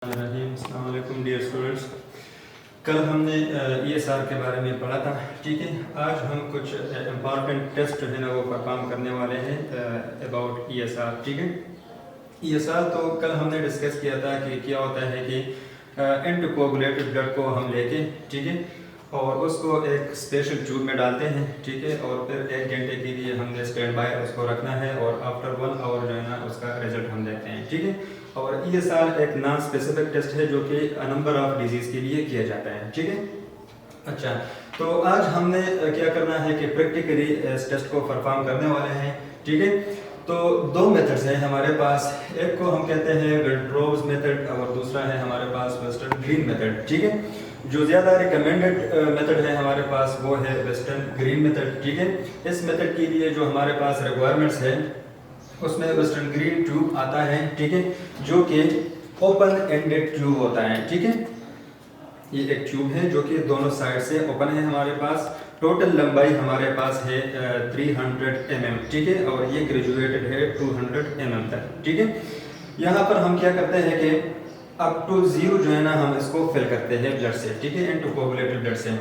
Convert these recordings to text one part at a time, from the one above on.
अस्सलाम वालेकुम dear students. कल हमने ESR के बारे में पढ़ा था, ठीक है। आज हम कुछ इम्पॉर्टेंट टेस्ट जो है ना वो परफॉर्म करने वाले हैं अबाउट ESR, ठीक है। ESR तो कल हमने डिस्कस किया था कि क्या होता है कि एंटीकोगुलेटेड ब्लड को हम लेके, ठीक है, और उसको एक स्पेशल ट्यूब में डालते हैं, ठीक है, और फिर 1 घंटे के लिए हमने स्टैंड बाय उसको रखना है और आफ्टर 1 आवर जो है ना उसका रिजल्ट हम देखते हैं, ठीक है। और ESR एक नॉन स्पेसिफिक टेस्ट है जो कि नंबर ऑफ डिजीज के लिए किया जाता है, ठीक है। अच्छा, तो आज हमने क्या करना है कि प्रैक्टिकली इस टेस्ट को परफॉर्म करने वाले हैं, ठीक है। तो 2 मेथड्स हैं हमारे पास, एक को हम कहते हैं वेल्ट्रोव्स मेथड और दूसरा है हमारे पास वेस्टर्न ग्रीन मेथड, ठीक है। जो ज़्यादा रिकमेंडेड मेथड है हमारे पास वो है वेस्टर्न ग्रीन मेथड, ठीक है। इस मेथड के लिए जो हमारे पास रिक्वायरमेंट्स है उसमें वेस्टर्न ग्रीन ट्यूब आता है, ठीक है, जो कि ओपन एंडेड ट्यूब होता है, ठीक है। ये एक ट्यूब है जो कि दोनों साइड से ओपन है हमारे पास। टोटल लंबाई हमारे पास है 300 mm, ठीक है, और ये ग्रेजुएटेड है 200 mm तक, ठीक है। यहाँ पर हम क्या करते हैं कि अप टू 0 जो है ना हम इसको फिल करते हैं ब्लड से, ठीक है, एंटीकोगुलेटेड ब्लड से।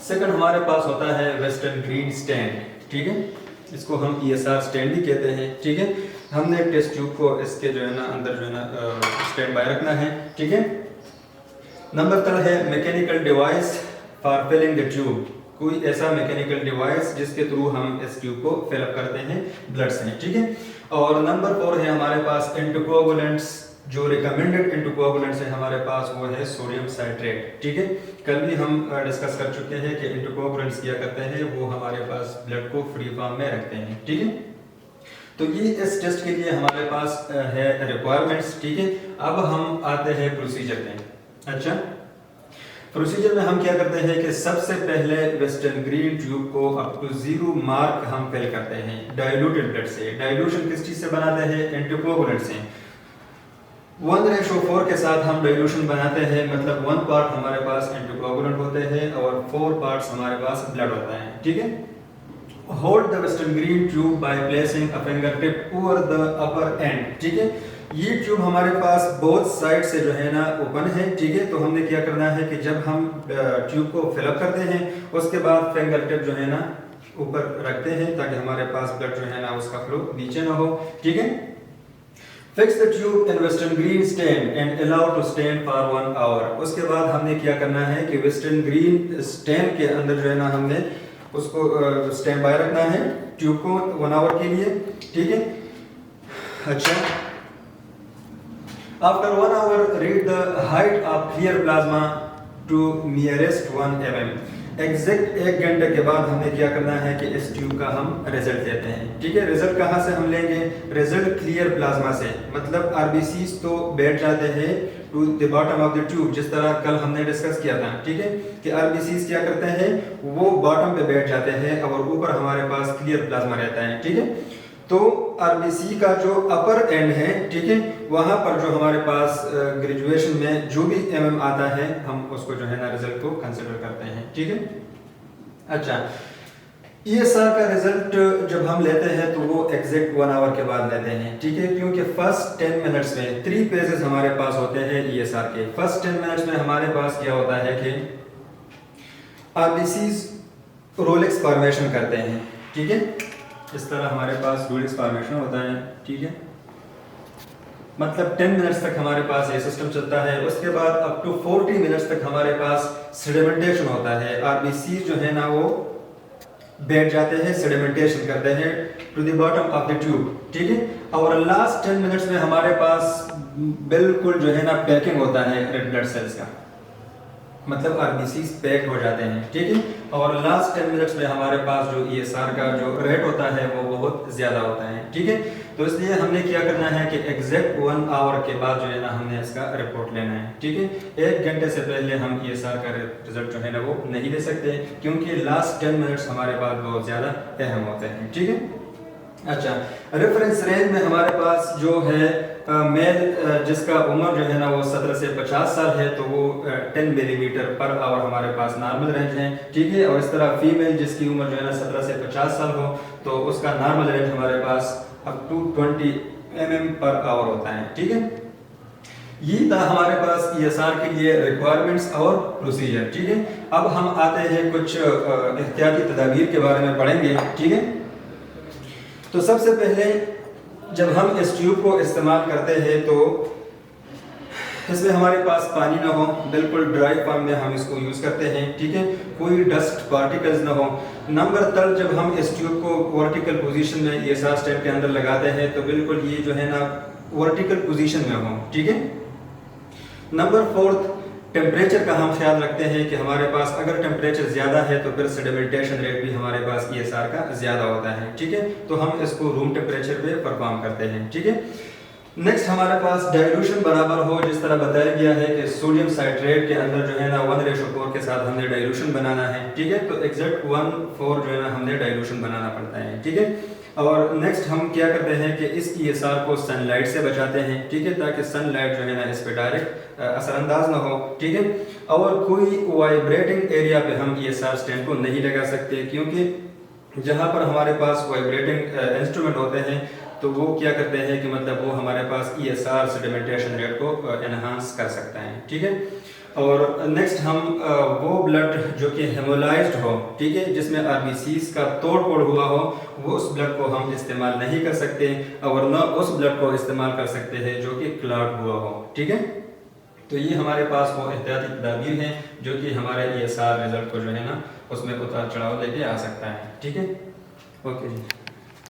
सेकंड हमारे पास होता है वेस्टर्न ग्रीन स्टैंड, ठीक है, इसको हम ESR स्टैंड भी कहते हैं, ठीक है। हमने टेस्ट ट्यूब को इसके जो है ना अंदर जो है ना स्टैंड बाय रखना है, ठीक है। नंबर 3 है mechanical device for filling the tube, कोई ऐसा मैकेनिकल डिवाइस जिसके थ्रू हम इस ट्यूब को फिलअप करते हैं ब्लड से, ठीक है। और नंबर 4 है हमारे पास एंटीकोगुलेंट्स। जो रिकमेंडेड एंटीकोगुलेंट्स है हमारे पास वो है सोडियम साइट्रेट, ठीक है। कल भी हम डिस्कस कर चुके हैं कि एंटीकोगुलेंट्स क्या करते हैं, वो हमारे पास ब्लड को फ्री फॉर्म में रखते हैं, ठीक है। तो ये इस टेस्ट के लिए हमारे पास है रिक्वायरमेंट्स, ठीक है। अब हम आते हैं प्रोसीजर में। अच्छा, प्रोसीजर में हम क्या करते हैं कि सबसे पहले वेस्टर्न ग्रीन ट्यूब को अप टू 0 मार्क हम फिल करते हैं डाइल्यूटेड ब्लड से। डाइल्यूशन किस चीज से बनाते हैं? एंटीकोगुलेंट से। 1:4 के साथ हम डाइल्यूशन बनाते हैं, मतलब 1 पार्ट हमारे पास एंटीकोगुलेंट होते हैं और 4 पार्ट्स हमारे पास ब्लड होता है, ठीक है। Hold the western green tube by placing a finger tip over the upper and, ठीक है। ये ट्यूब हमारे पास बोथ साइड से जो है ना ओपन है, ठीक है। तो हमने क्या करना है कि जब हम ट्यूब को फिलअप करते हैं उसके बाद फिंगर टिप जो है ना ऊपर रखते हैं ताकि हमारे पास ब्लड जो है ना उसका फ्लो नीचे ना हो, ठीक है। Fix the tube in Westergren stand and allow to stand for 1 hour. उसके बाद हमने क्या करना है कि वेस्टर्न ग्रीन स्टैंड के अंदर जो है ना हमने उसको स्टैंड बाय रखना है ट्यूब को 1 आवर के लिए, ठीक है। अच्छा, after 1 hour read the height of clear plasma to nearest 1 mm। Exact 1 घंटे के बाद हमने क्या करना है कि इस ट्यूब का हम रिजल्ट देते हैं, ठीक है। रिजल्ट कहाँ से हम लेंगे? रिजल्ट क्लियर प्लाज्मा से, मतलब RBCs तो बैठ जाते हैं to the bottom of the tube, जिस तरह कल हमने डिस्कस किया था, ठीक है, कि RBCs क्या करते हैं, वो बॉटम पे बैठ जाते हैं और ऊपर हमारे पास क्लियर प्लाज्मा रहता है, ठीक है। तो RBC का जो अपर एंड है, ठीक है, वहां पर जो हमारे पास ग्रेजुएशन में जो भी mm आता है हम उसको जो है ना रिजल्ट को कंसिडर करते हैं, ठीक है। अच्छा, ESR का रिजल्ट जब हम लेते हैं तो वो एग्जैक्ट 1 आवर के बाद लेते हैं, ठीक है, क्योंकि फर्स्ट 10 मिनट्स में 3 पेजेस हमारे पास होते हैं ESR के। फर्स्ट 10 मिनट्स में हमारे पास क्या होता है कि RBCs रोलेक्स फॉर्मेशन करते हैं, ठीक है। इस तरह हमारे पास रोलेक्स फॉर्मेशन होता है, ठीक है, मतलब 10 मिनट्स तक हमारे पास ये सिस्टम चलता है। उसके बाद अप टू 40 मिनट्स तक हमारे पास सेडिमेंटेशन होता है। RBC जो है ना वो बैठ जाते हैं, सेडिमेंटेशन करते हैं to the bottom of the tube, ठीक है। और लास्ट 10 मिनट्स में हमारे पास बिल्कुल जो है ना पैकिंग होता है रेड ब्लड सेल्स का, मतलब RBCs पैक हो जाते हैं, ठीक है। और लास्ट 10 मिनट्स में हमारे पास जो ESR का जो रेट होता है वो बहुत ज़्यादा होता है, ठीक है। तो इसलिए हमने क्या करना है कि एग्जैक्ट 1 आवर के बाद जो है ना हमने इसका रिपोर्ट लेना है, ठीक है। 1 घंटे से पहले हम ESR का रिजल्ट जो है ना वो नहीं ले सकते क्योंकि लास्ट 10 मिनट्स हमारे पास बहुत ज़्यादा अहम होते हैं, ठीक है। अच्छा, रेफरेंस रेंज में हमारे पास जो है मेल जिसका उम्र जो है ना वो 17 से 50 साल है तो वो 10 मिलीमीटर पर आवर हमारे पास नॉर्मल रेंज है, ठीक है। और इस तरह फीमेल जिसकी उम्र जो है ना 17 से 50 साल हो तो उसका नॉर्मल रेंज हमारे पास up to 20 mm per hour होता है, ठीक है। ये था हमारे पास ESR के लिए रिक्वायरमेंट्स और प्रोसीजर। ठीक है, अब हम आते हैं कुछ एहतियाती तदाबीर के बारे में पढ़ेंगे। ठीक है, तो सबसे पहले जब हम इस ट्यूब को इस्तेमाल करते हैं तो इसमें हमारे पास पानी ना हो, बिल्कुल ड्राई फॉर्म में हम इसको यूज़ करते हैं। ठीक है, कोई डस्ट पार्टिकल्स ना हो। नंबर तक जब हम इस ट्यूब को वर्टिकल पोजीशन में ESR स्टैंड के अंदर लगाते हैं तो बिल्कुल ये जो है ना वर्टिकल पोजीशन में हो। ठीक है, नंबर 4 टेम्परेचर का हम ख्याल रखते हैं कि हमारे पास अगर टेम्परेचर ज़्यादा है तो फिर सेडिमेंटेशन रेट भी हमारे पास ESR का ज़्यादा होता है। ठीक है, तो हम इसको रूम टेम्परेचर पे परफॉर्म करते हैं। ठीक है, नेक्स्ट हमारे पास डाइल्यूशन बराबर हो, जिस तरह बताया गया है कि सोडियम साइट्रेट के अंदर जो है ना 1:4 के साथ हमने डाइल्यूशन बनाना है। ठीक है, तो एग्जैक्ट 1:4 जो है ना हमने डाइल्यूशन बनाना पड़ता है। ठीक है, और नेक्स्ट हम क्या करते हैं कि इस ESR को सनलाइट से बचाते हैं। ठीक है, ताकि सनलाइट जो है ना इस पे डायरेक्ट असरअंदाज ना हो। ठीक है, और कोई वाइब्रेटिंग एरिया पे हम ESR स्टैंड को नहीं लगा सकते, क्योंकि जहाँ पर हमारे पास वाइब्रेटिंग इंस्ट्रूमेंट होते हैं तो वो क्या करते हैं कि मतलब वो हमारे पास ESR सेडिमेंटेशन रेट को एनहांस कर सकता है। ठीक है, और नेक्स्ट हम वो ब्लड जो कि हेमोलाइज्ड हो, ठीक है, जिसमें RBCs का तोड़-फोड़ हुआ हो, वो उस ब्लड को हम इस्तेमाल नहीं कर सकते, और न उस ब्लड को इस्तेमाल कर सकते हैं जो कि क्लॉट हुआ हो। ठीक है, तो ये हमारे पास वो एहतियाती तदाबीर हैं जो कि हमारे ESR रिजल्ट को जो है ना उसमें उतार चढ़ाव लेके आ सकता है। ठीक है, ओके जी।